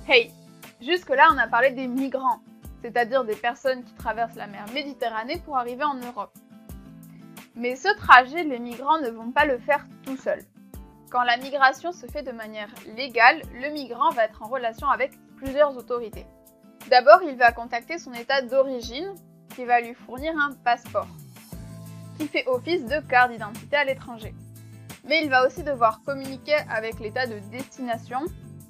Hey, jusque-là on a parlé des migrants, c'est-à-dire des personnes qui traversent la mer Méditerranée pour arriver en Europe. Mais ce trajet, les migrants ne vont pas le faire tout seuls. Quand la migration se fait de manière légale, le migrant va être en relation avec plusieurs autorités. D'abord, il va contacter son état d'origine, qui va lui fournir un passeport, qui fait office de carte d'identité à l'étranger. Mais il va aussi devoir communiquer avec l'état de destination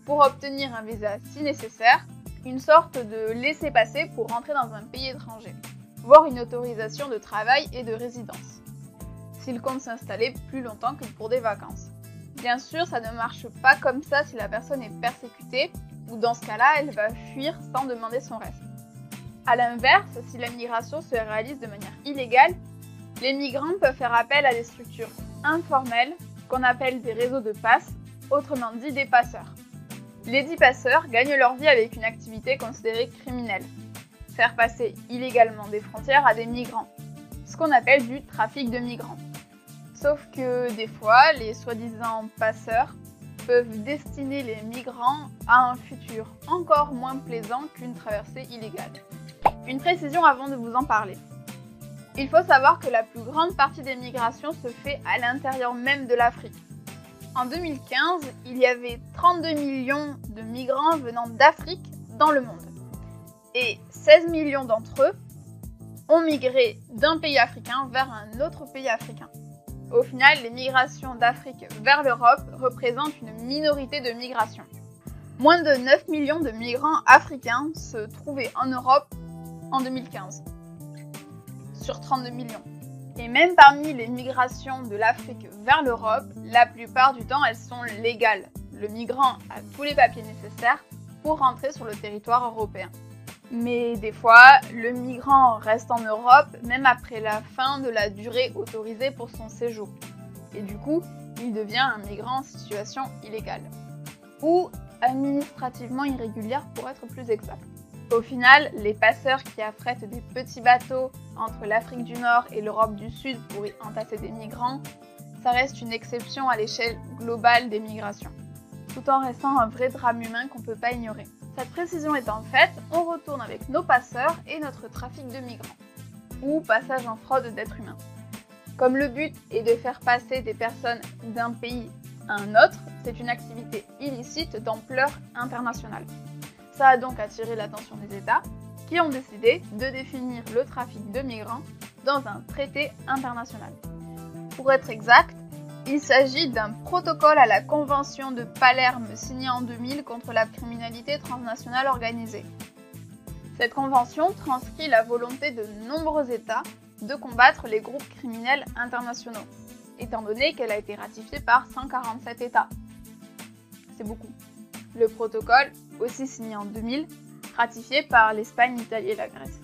pour obtenir un visa si nécessaire, une sorte de laissez-passer pour rentrer dans un pays étranger, voire une autorisation de travail et de résidence, s'il compte s'installer plus longtemps que pour des vacances. Bien sûr, ça ne marche pas comme ça si la personne est persécutée, ou dans ce cas-là, elle va fuir sans demander son reste. A l'inverse, si la migration se réalise de manière illégale, les migrants peuvent faire appel à des structures informelles qu'on appelle des réseaux de passe, autrement dit des passeurs. Les dits passeurs gagnent leur vie avec une activité considérée criminelle, faire passer illégalement des frontières à des migrants, ce qu'on appelle du trafic de migrants. Sauf que des fois, les soi-disant passeurs peuvent destiner les migrants à un futur encore moins plaisant qu'une traversée illégale. Une précision avant de vous en parler. Il faut savoir que la plus grande partie des migrations se fait à l'intérieur même de l'Afrique. En 2015, il y avait 32 millions de migrants venant d'Afrique dans le monde. Et 16 millions d'entre eux ont migré d'un pays africain vers un autre pays africain. Au final, les migrations d'Afrique vers l'Europe représentent une minorité de migrations. Moins de 9 millions de migrants africains se trouvaient en Europe en 2015, sur 32 millions. Et même parmi les migrations de l'Afrique vers l'Europe, la plupart du temps, elles sont légales. Le migrant a tous les papiers nécessaires pour rentrer sur le territoire européen. Mais des fois, le migrant reste en Europe même après la fin de la durée autorisée pour son séjour. Et du coup, il devient un migrant en situation illégale. Ou administrativement irrégulière pour être plus exact. Au final, les passeurs qui affrètent des petits bateaux entre l'Afrique du Nord et l'Europe du Sud pour y entasser des migrants, ça reste une exception à l'échelle globale des migrations, tout en restant un vrai drame humain qu'on ne peut pas ignorer. Cette précision étant faite, on retourne avec nos passeurs et notre trafic de migrants, ou passage en fraude d'êtres humains. Comme le but est de faire passer des personnes d'un pays à un autre, c'est une activité illicite d'ampleur internationale. Ça a donc attiré l'attention des États qui ont décidé de définir le trafic de migrants dans un traité international. Pour être exact, il s'agit d'un protocole à la Convention de Palerme signée en 2000 contre la criminalité transnationale organisée. Cette convention transcrit la volonté de nombreux États de combattre les groupes criminels internationaux, étant donné qu'elle a été ratifiée par 147 États. C'est beaucoup. Le protocole, aussi signé en 2000, ratifié par l'Espagne, l'Italie et la Grèce,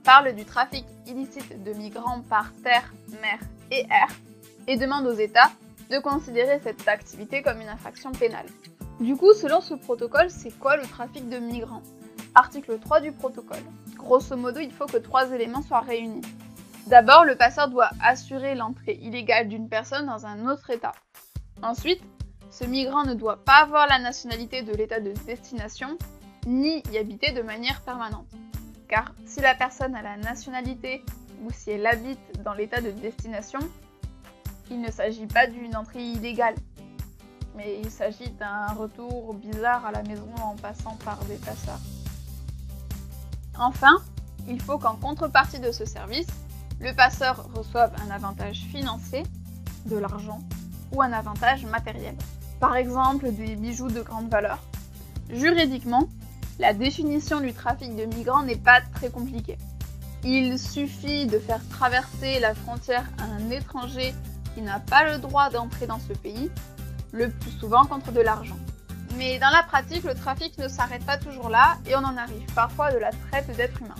parle du trafic illicite de migrants par terre, mer et air et demande aux États de considérer cette activité comme une infraction pénale. Du coup, selon ce protocole, c'est quoi le trafic de migrants? Article 3 du protocole. Grosso modo, il faut que 3 éléments soient réunis. D'abord, le passeur doit assurer l'entrée illégale d'une personne dans un autre État. Ensuite, ce migrant ne doit pas avoir la nationalité de l'état de destination, ni y habiter de manière permanente. Car si la personne a la nationalité ou si elle habite dans l'état de destination, il ne s'agit pas d'une entrée illégale, mais il s'agit d'un retour bizarre à la maison en passant par des passeurs. Enfin, il faut qu'en contrepartie de ce service, le passeur reçoive un avantage financier, de l'argent, ou un avantage matériel. Par exemple, des bijoux de grande valeur. Juridiquement, la définition du trafic de migrants n'est pas très compliquée. Il suffit de faire traverser la frontière à un étranger qui n'a pas le droit d'entrer dans ce pays, le plus souvent contre de l'argent. Mais dans la pratique, le trafic ne s'arrête pas toujours là et on en arrive parfois à de la traite d'êtres humains,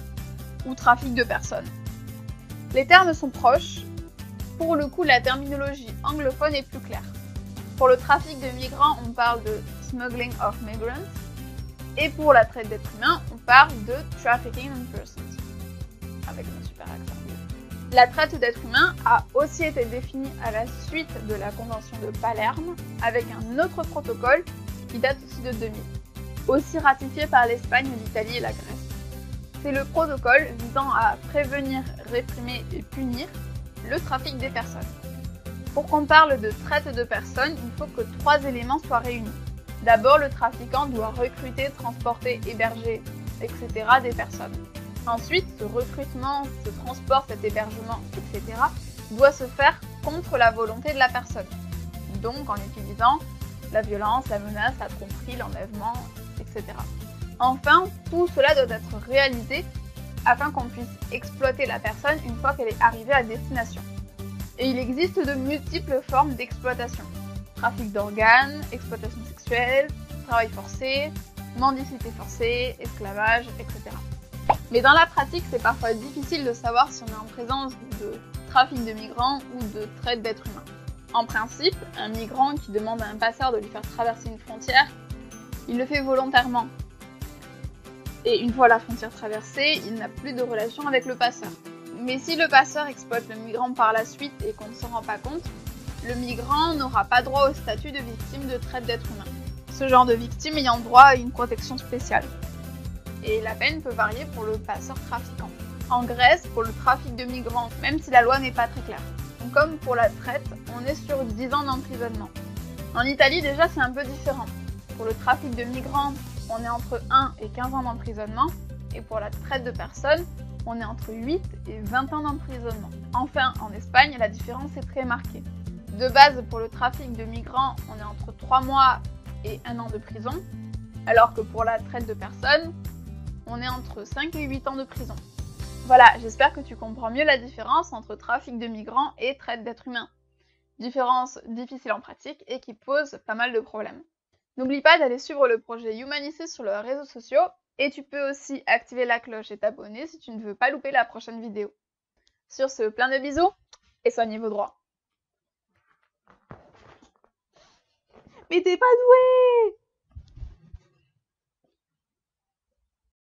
ou trafic de personnes. Les termes sont proches, pour le coup la terminologie anglophone est plus claire. Pour le trafic de migrants, on parle de smuggling of migrants, et pour la traite d'êtres humains, on parle de trafficking in persons, avec un super accent. La traite d'êtres humains a aussi été définie à la suite de la Convention de Palerme, avec un autre protocole qui date aussi de 2000. aussi ratifié par l'Espagne, l'Italie et la Grèce. C'est le protocole visant à prévenir, réprimer et punir le trafic des personnes. Pour qu'on parle de traite de personnes, il faut que 3 éléments soient réunis. D'abord, le trafiquant doit recruter, transporter, héberger, etc. des personnes. Ensuite, ce recrutement, ce transport, cet hébergement, etc. doit se faire contre la volonté de la personne. Donc en utilisant la violence, la menace, la tromperie, l'enlèvement, etc. Enfin, tout cela doit être réalisé afin qu'on puisse exploiter la personne une fois qu'elle est arrivée à destination. Et il existe de multiples formes d'exploitation. Trafic d'organes, exploitation sexuelle, travail forcé, mendicité forcée, esclavage, etc. Mais dans la pratique, c'est parfois difficile de savoir si on est en présence de trafic de migrants ou de traite d'êtres humains. En principe, un migrant qui demande à un passeur de lui faire traverser une frontière, il le fait volontairement. Et une fois la frontière traversée, il n'a plus de relation avec le passeur. Mais si le passeur exploite le migrant par la suite et qu'on ne s'en rend pas compte, le migrant n'aura pas droit au statut de victime de traite d'êtres humains. Ce genre de victime ayant droit à une protection spéciale. Et la peine peut varier pour le passeur trafiquant. En Grèce, pour le trafic de migrants, même si la loi n'est pas très claire. Donc, comme pour la traite, on est sur 10 ans d'emprisonnement. En Italie, déjà, c'est un peu différent. Pour le trafic de migrants, on est entre 1 et 15 ans d'emprisonnement. Et pour la traite de personnes, on est entre 8 et 20 ans d'emprisonnement. Enfin, en Espagne, la différence est très marquée. De base, pour le trafic de migrants, on est entre 3 mois et 1 an de prison, alors que pour la traite de personnes, on est entre 5 et 8 ans de prison. Voilà, j'espère que tu comprends mieux la différence entre trafic de migrants et traite d'êtres humains. Différence difficile en pratique et qui pose pas mal de problèmes. N'oublie pas d'aller suivre le projet Humanices sur leurs réseaux sociaux et tu peux aussi activer la cloche et t'abonner si tu ne veux pas louper la prochaine vidéo. Sur ce, plein de bisous et soignez vos droits. Mais t'es pas doué!